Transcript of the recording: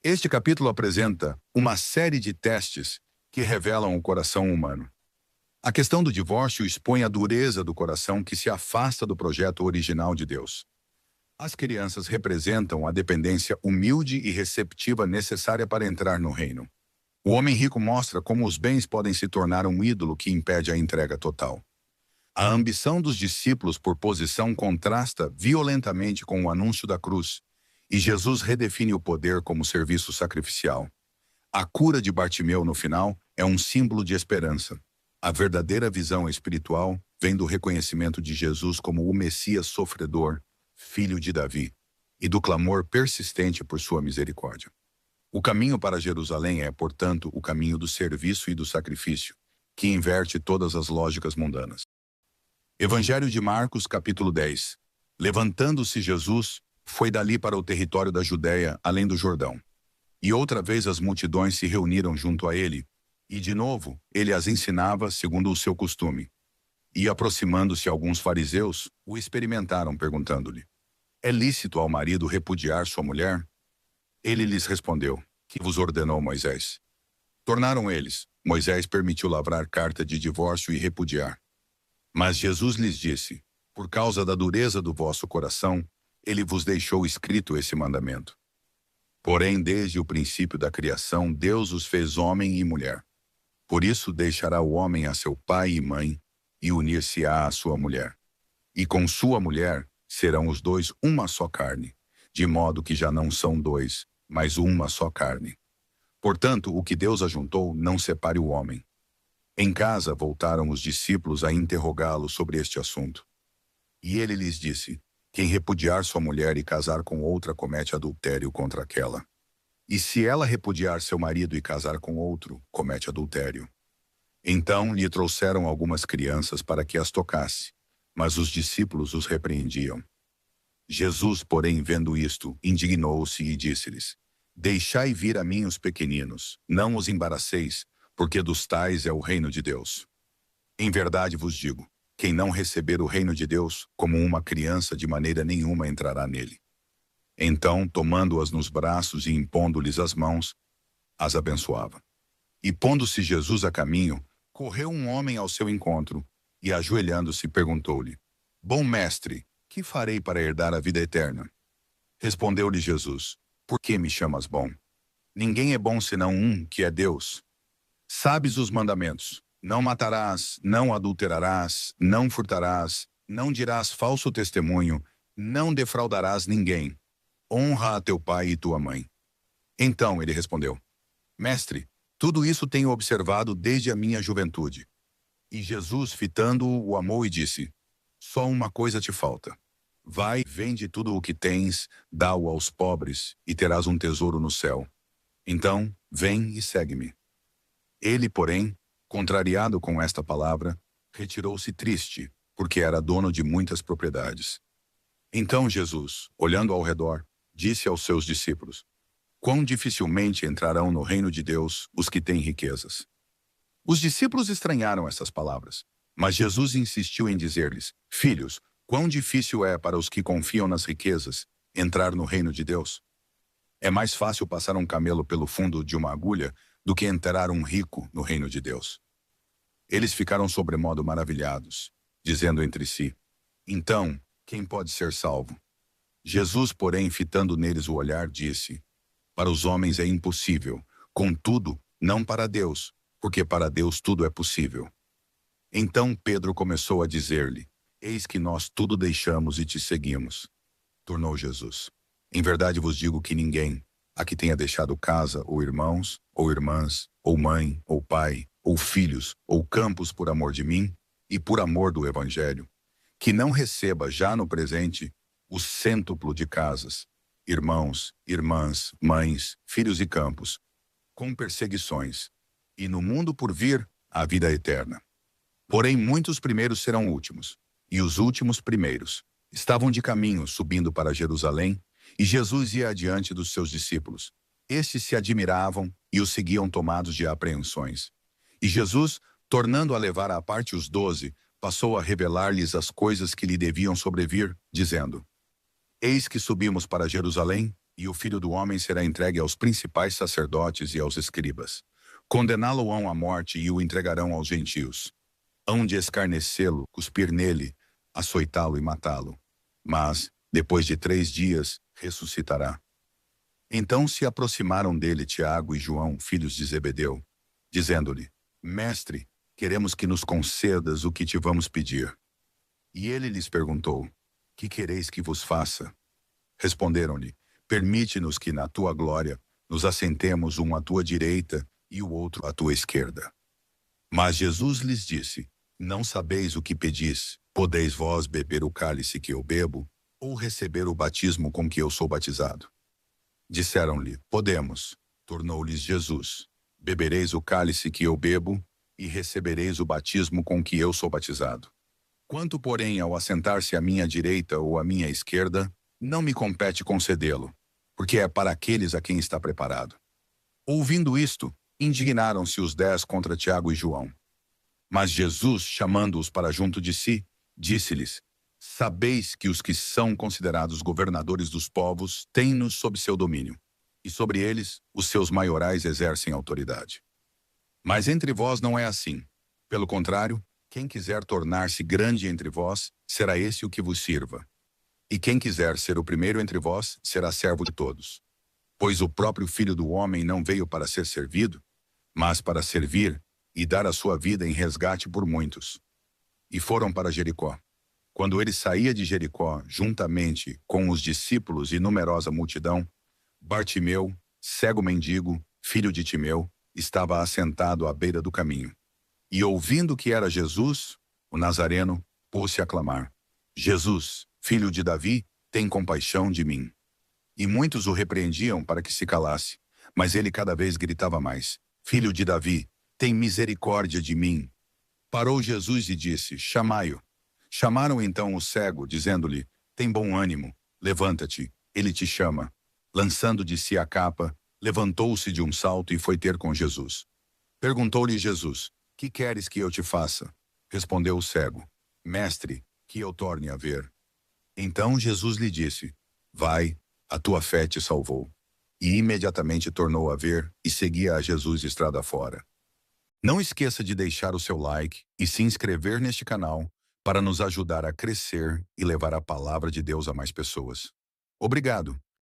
Este capítulo apresenta uma série de testes que revelam o coração humano. A questão do divórcio expõe a dureza do coração que se afasta do projeto original de Deus. As crianças representam a dependência humilde e receptiva necessária para entrar no reino. O homem rico mostra como os bens podem se tornar um ídolo que impede a entrega total. A ambição dos discípulos por posição contrasta violentamente com o anúncio da cruz, e Jesus redefine o poder como serviço sacrificial. A cura de Bartimeu no final é um símbolo de esperança. A verdadeira visão espiritual vem do reconhecimento de Jesus como o Messias sofredor, filho de Davi, e do clamor persistente por sua misericórdia. O caminho para Jerusalém é, portanto, o caminho do serviço e do sacrifício, que inverte todas as lógicas mundanas. Evangelho de Marcos, capítulo 10. Levantando-se Jesus, foi dali para o território da Judéia, além do Jordão. E outra vez as multidões se reuniram junto a ele, e de novo ele as ensinava segundo o seu costume. E aproximando-se alguns fariseus, o experimentaram, perguntando-lhe: é lícito ao marido repudiar sua mulher? Ele lhes respondeu: que vos ordenou Moisés? Tornaram eles: Moisés permitiu lavrar carta de divórcio e repudiar. Mas Jesus lhes disse: por causa da dureza do vosso coração, ele vos deixou escrito esse mandamento. Porém, desde o princípio da criação, Deus os fez homem e mulher. Por isso deixará o homem a seu pai e mãe, e unir-se-á à sua mulher. E com sua mulher serão os dois uma só carne, de modo que já não são dois, mas uma só carne. Portanto, o que Deus ajuntou, não separe o homem. Em casa voltaram os discípulos a interrogá-lo sobre este assunto. E ele lhes disse: quem repudiar sua mulher e casar com outra comete adultério contra aquela. E se ela repudiar seu marido e casar com outro, comete adultério. Então lhe trouxeram algumas crianças para que as tocasse, mas os discípulos os repreendiam. Jesus, porém, vendo isto, indignou-se e disse-lhes: deixai vir a mim os pequeninos, não os embaraceis, porque dos tais é o reino de Deus. Em verdade vos digo, quem não receber o reino de Deus como uma criança de maneira nenhuma entrará nele. Então, tomando-as nos braços e impondo-lhes as mãos, as abençoava. E pondo-se Jesus a caminho, correu um homem ao seu encontro, e ajoelhando-se perguntou-lhe: bom mestre, que farei para herdar a vida eterna? Respondeu-lhe Jesus: por que me chamas bom? Ninguém é bom senão um, que é Deus. Sabes os mandamentos: não matarás, não adulterarás, não furtarás, não dirás falso testemunho, não defraudarás ninguém. Honra a teu pai e tua mãe. Então ele respondeu: mestre, tudo isso tenho observado desde a minha juventude. E Jesus, fitando-o, o amou e disse: só uma coisa te falta. Vai, vende tudo o que tens, dá-o aos pobres, e terás um tesouro no céu. Então, vem e segue-me. Ele, porém, contrariado com esta palavra, retirou-se triste, porque era dono de muitas propriedades. Então Jesus, olhando ao redor, disse aos seus discípulos: quão dificilmente entrarão no reino de Deus os que têm riquezas. Os discípulos estranharam essas palavras, mas Jesus insistiu em dizer-lhes: filhos, quão difícil é para os que confiam nas riquezas entrar no reino de Deus? É mais fácil passar um camelo pelo fundo de uma agulha do que entrar um rico no reino de Deus. Eles ficaram sobremodo maravilhados, dizendo entre si: então, quem pode ser salvo? Jesus, porém, fitando neles o olhar, disse: para os homens é impossível, contudo, não para Deus, porque para Deus tudo é possível. Então Pedro começou a dizer-lhe: eis que nós tudo deixamos e te seguimos. Tornou Jesus: em verdade vos digo que ninguém, a que tenha deixado casa, ou irmãos, ou irmãs, ou mãe, ou pai, ou filhos, ou campos por amor de mim, e por amor do Evangelho, que não receba já no presente o cêntuplo de casas, irmãos, irmãs, mães, filhos e campos, com perseguições, e no mundo por vir, a vida eterna. Porém muitos primeiros serão últimos, e os últimos primeiros. Estavam de caminho, subindo para Jerusalém, e Jesus ia adiante dos seus discípulos. Estes se admiravam e o seguiam tomados de apreensões. E Jesus, tornando a levar à parte os 12, passou a revelar-lhes as coisas que lhe deviam sobrevir, dizendo: eis que subimos para Jerusalém, e o Filho do Homem será entregue aos principais sacerdotes e aos escribas. Condená-lo-ão à morte e o entregarão aos gentios. Hão de escarnecê-lo, cuspir nele, açoitá-lo e matá-lo. Mas, depois de 3 dias, ressuscitará. Então se aproximaram dele Tiago e João, filhos de Zebedeu, dizendo-lhe: Mestre, queremos que nos concedas o que te vamos pedir. E ele lhes perguntou: Que quereis que vos faça? Responderam-lhe: Permite-nos que na tua glória nos assentemos um à tua direita e o outro à tua esquerda. Mas Jesus lhes disse: Não sabeis o que pedis. Podeis vós beber o cálice que eu bebo, ou receber o batismo com que eu sou batizado? Disseram-lhe: Podemos. Tornou-lhes Jesus: Bebereis o cálice que eu bebo, e recebereis o batismo com que eu sou batizado. Quanto, porém, ao assentar-se à minha direita ou à minha esquerda, não me compete concedê-lo, porque é para aqueles a quem está preparado. Ouvindo isto, indignaram-se os 10 contra Tiago e João. Mas Jesus, chamando-os para junto de si, disse-lhes: Sabeis que os que são considerados governadores dos povos têm-nos sob seu domínio, e sobre eles os seus maiorais exercem autoridade. Mas entre vós não é assim. Pelo contrário, quem quiser tornar-se grande entre vós, será esse o que vos sirva. E quem quiser ser o primeiro entre vós, será servo de todos. Pois o próprio Filho do Homem não veio para ser servido, mas para servir e dar a sua vida em resgate por muitos. E foram para Jericó. Quando ele saía de Jericó, juntamente com os discípulos e numerosa multidão, Bartimeu, cego mendigo, filho de Timeu, estava assentado à beira do caminho. E ouvindo que era Jesus, o Nazareno, pôs-se a clamar: Jesus, filho de Davi, tem compaixão de mim. E muitos o repreendiam para que se calasse, mas ele cada vez gritava mais: Filho de Davi, tem misericórdia de mim. Parou Jesus e disse: Chamai-o. Chamaram então o cego, dizendo-lhe: Tem bom ânimo, levanta-te, ele te chama. Lançando de si a capa, levantou-se de um salto e foi ter com Jesus. Perguntou-lhe Jesus: Que queres que eu te faça? Respondeu o cego: Mestre, que eu torne a ver. Então Jesus lhe disse: Vai, a tua fé te salvou. E imediatamente tornou a ver e seguia a Jesus estrada fora. Não esqueça de deixar o seu like e se inscrever neste canal para nos ajudar a crescer e levar a palavra de Deus a mais pessoas. Obrigado.